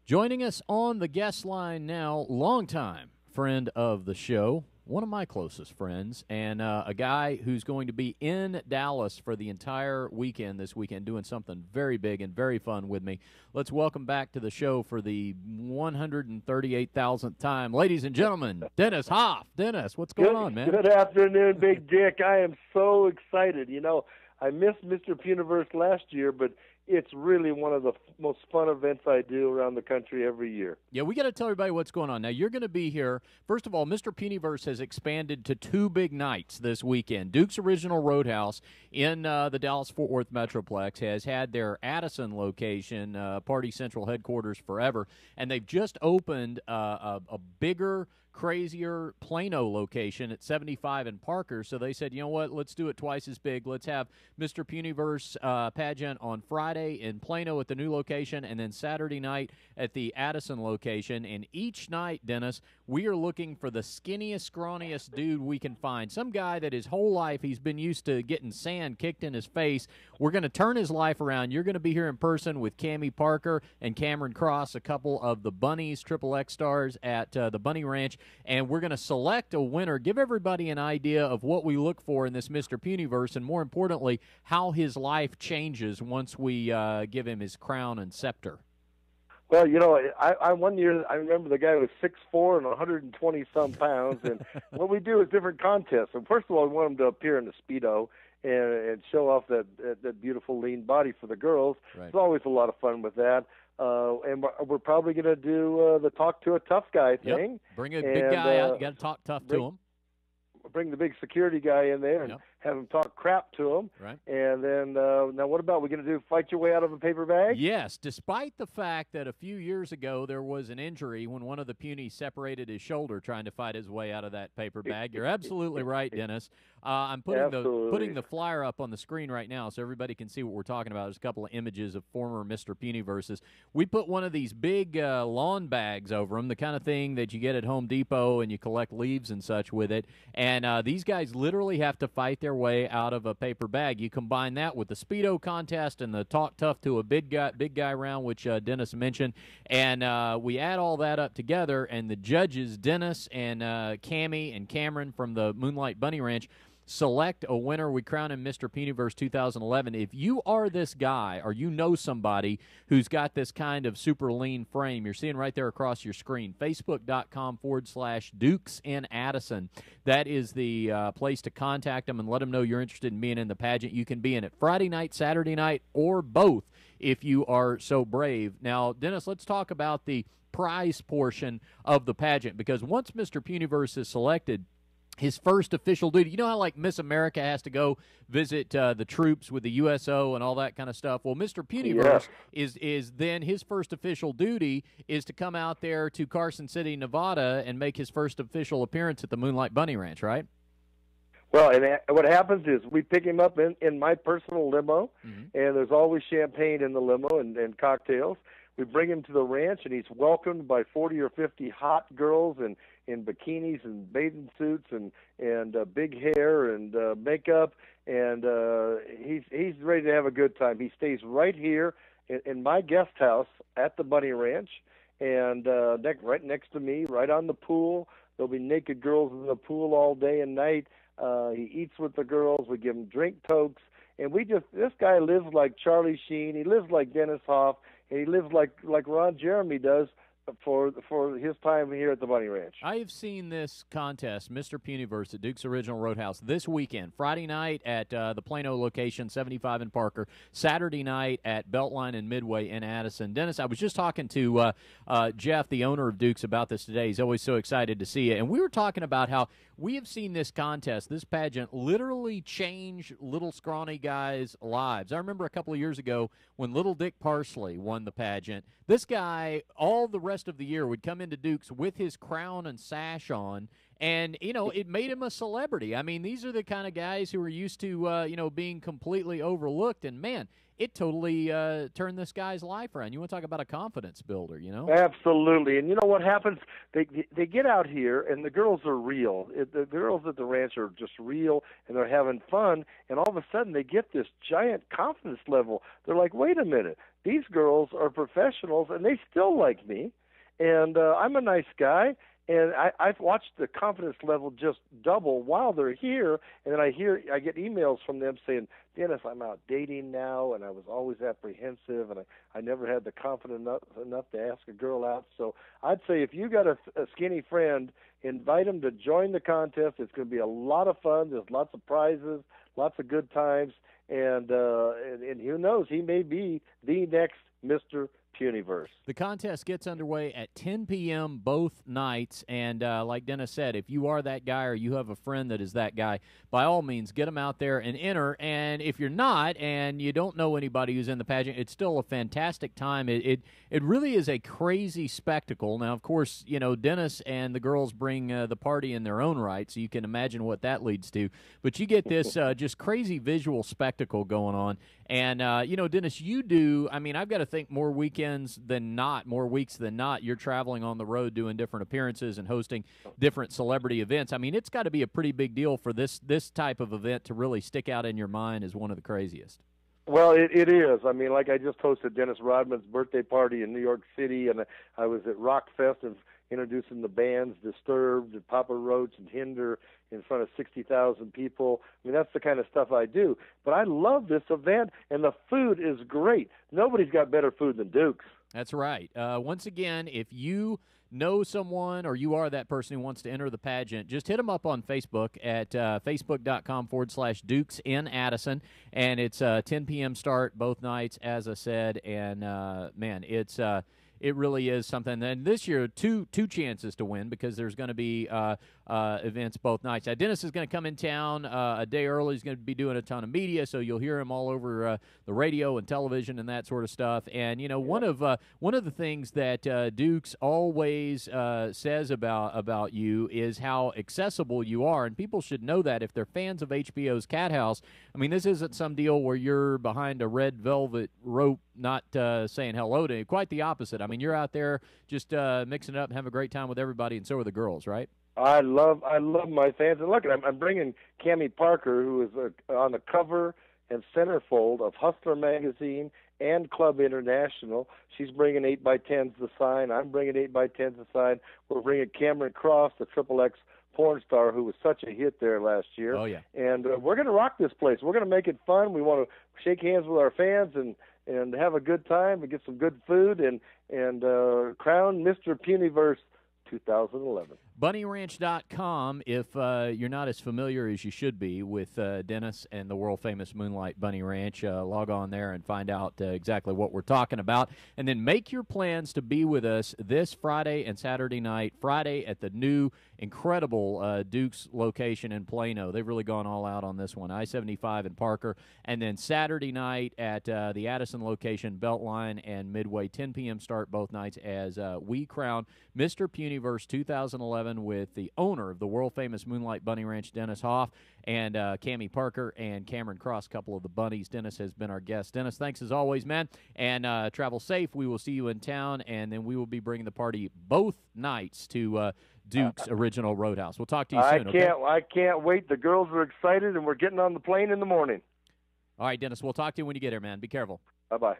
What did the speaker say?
Joining us on the guest line now, longtime friend of the show, one of my closest friends, and a guy who's going to be in Dallas for the entire weekend this weekend, doing something very big and very fun with me. Let's welcome back to the show for the 138,000th time, ladies and gentlemen, Dennis Hof. Dennis, what's going on, man? Good afternoon, Big Dick. I am so excited. You know, I missed Mr. Puniverse last year, but it's really one of the most fun events I do around the country every year. Yeah, we got to tell everybody what's going on. Now, you're going to be here. First of all, Mr. Puniverse has expanded to two big nights this weekend. Duke's Original Roadhouse in the Dallas-Fort Worth Metroplex has had their Addison location, Party Central headquarters forever, and they've just opened a bigger, crazier Plano location at 75 and Parker. So they said, you know what, let's do it twice as big. Let's have Mr. Puniverse pageant on Friday in Plano at the new location, and then Saturday night at the Addison location. And each night, Dennis, we are looking for the skinniest, scrawniest dude we can find. Some guy that his whole life he's been used to getting sand kicked in his face. We're going to turn his life around. You're going to be here in person with Cammie Parker and Cameron Cross, a couple of the Bunnies, XXX stars at the Bunny Ranch. And we're going to select a winner, give everybody an idea of what we look for in this Mr. Puniverse, and more importantly, how his life changes once we give him his crown and scepter. Well, you know, I one year, I remember the guy was 6'4" and 120-some pounds, and what we do is different contests. And first of all, we want him to appear in the Speedo and show off that beautiful lean body for the girls. Right. It's always a lot of fun with that. And we're probably going to do the talk to a tough guy thing. Yep. Bring a big guy out. You got to talk tough to him. Bring the big security guy in there and have him talk crap to him. Right. And then now what about, we're going to do fight your way out of a paper bag? Yes, despite the fact that a few years ago there was an injury when one of the Punies separated his shoulder trying to fight his way out of that paper bag. You're absolutely right, Dennis. I'm putting the flyer up on the screen right now so everybody can see what we're talking about. There's a couple of images of former Mr. Puniverses. We put one of these big lawn bags over them, the kind of thing that you get at Home Depot and you collect leaves and such with it. And these guys literally have to fight their way out of a paper bag. You combine that with the Speedo contest and the talk tough to a big guy round, which Dennis mentioned, and we add all that up together, and the judges, Dennis and Cammie and Cameron from the Moonlight Bunny Ranch, select a winner. We crown him Mr. Puniverse 2011. If you are this guy or you know somebody who's got this kind of super lean frame, you're seeing right there across your screen, facebook.com/Dukes in Addison. That is the place to contact them and let them know you're interested in being in the pageant. You can be in it Friday night, Saturday night, or both if you are so brave. Now, Dennis, let's talk about the prize portion of the pageant, because once Mr. Puniverse is selected, his first official duty, you know how like Miss America has to go visit the troops with the USO and all that kind of stuff? Well, Mr. Puniverse is then his first official duty is to come out there to Carson City, Nevada and make his first official appearance at the Moonlight Bunny Ranch, right? Well, and what happens is we pick him up in my personal limo, and there's always champagne in the limo and cocktails. We bring him to the ranch, and he's welcomed by 40 or 50 hot girls in bikinis and bathing suits and big hair and makeup, and he's ready to have a good time. He stays right here in my guest house at the Bunny Ranch, and right next to me, right on the pool. There'll be naked girls in the pool all day and night. He eats with the girls. We give him drink tokes, and this guy lives like Charlie Sheen. He lives like Dennis Hof. And he lives like Ron Jeremy does for his time here at the Bunny Ranch. I have seen this contest, Mr. Puniverse at Duke's Original Roadhouse, this weekend. Friday night at the Plano location, 75 in Parker. Saturday night at Beltline and Midway in Addison. Dennis, I was just talking to Jeff, the owner of Duke's, about this today. He's always so excited to see it. And we were talking about how we have seen this contest, this pageant, literally change little scrawny guys' lives. I remember a couple of years ago when Little Dick Parsley won the pageant. This guy, all the rest of the year, would come into Duke's with his crown and sash on And, it made him a celebrity. I mean, these are the kind of guys who are used to, being completely overlooked. And, man, it totally turned this guy's life around. You want to talk about a confidence builder, Absolutely. And you know what happens? They get out here, and the girls are real. The girls at the ranch are just real, and they're having fun. And all of a sudden, they get this giant confidence level. They're like, wait a minute. These girls are professionals, and they still like me. And I'm a nice guy. And I've watched the confidence level just double while they're here, and then I get emails from them saying, Dennis, I'm out dating now, and I was always apprehensive, and I never had the confidence enough to ask a girl out. So I'd say if you got a skinny friend, invite him to join the contest. It's going to be a lot of fun. There's lots of prizes, lots of good times, and who knows, he may be the next Mr. Puniverse. The contest gets underway at 10 p.m. both nights, and like Dennis said, if you are that guy or you have a friend that is that guy, by all means, get them out there and enter. And if you're not and you don't know anybody who's in the pageant, it's still a fantastic time. It really is a crazy spectacle. Now, of course, Dennis and the girls bring the party in their own right, so you can imagine what that leads to. But you get this just crazy visual spectacle going on. And, Dennis, you do, I've got to think more weekends than not, more weeks than not, you're traveling on the road doing different appearances and hosting different celebrity events. It's got to be a pretty big deal for this type of event to really stick out in your mind as one of the craziest. Well, it is. Like I just hosted Dennis Rodman's birthday party in New York City, and I was at Rockfest and introducing the bands Disturbed and Papa Roach and Hinder in front of 60,000 people. That's the kind of stuff I do. But I love this event, and the food is great. Nobody's got better food than Duke's. That's right. Once again, if you know someone or you are that person who wants to enter the pageant, just hit them up on Facebook at facebook.com/Dukes in Addison. And it's 10 p.m. start both nights, as I said. And, man, it really is something. And this year, two chances to win because there's going to be events both nights. Dennis is going to come in town a day early. He's going to be doing a ton of media, so you'll hear him all over the radio and television and that sort of stuff. And one of the things that Dukes always says about you is how accessible you are, and people should know that if they're fans of HBO's Cat House. This isn't some deal where you're behind a red velvet rope not saying hello to you. Quite the opposite. You're out there just mixing it up and having a great time with everybody, and so are the girls, right? I love my fans. And look, I'm bringing Cammie Parker, who is on the cover and centerfold of Hustler Magazine and Club International. She's bringing 8x10s to sign. I'm bringing 8x10s to sign. We're bringing Cameron Cross, the XXX porn star who was such a hit there last year. Oh, yeah. And we're going to rock this place. We're going to make it fun. We want to shake hands with our fans and have a good time and get some good food and crown Mr. Puniverse 2011. BunnyRanch.com if you're not as familiar as you should be with Dennis and the world-famous Moonlight Bunny Ranch. Log on there and find out exactly what we're talking about. And then make your plans to be with us this Friday and Saturday night. Friday at the new, incredible Duke's location in Plano. They've really gone all out on this one. I-75 in Parker. And then Saturday night at the Addison location, Beltline and Midway, 10 p.m. start both nights as we crown Mr. Puniverse 2011 with the owner of the world-famous Moonlight Bunny Ranch, Dennis Hof, and Cammie Parker and Cameron Cross, a couple of the bunnies. Dennis has been our guest. Dennis, thanks as always, man, and travel safe. We will see you in town, and then we will be bringing the party both nights to Duke's Original Roadhouse. We'll talk to you soon, okay? I can't wait. The girls are excited, and we're getting on the plane in the morning. All right, Dennis, we'll talk to you when you get here, man. Be careful. Bye-bye.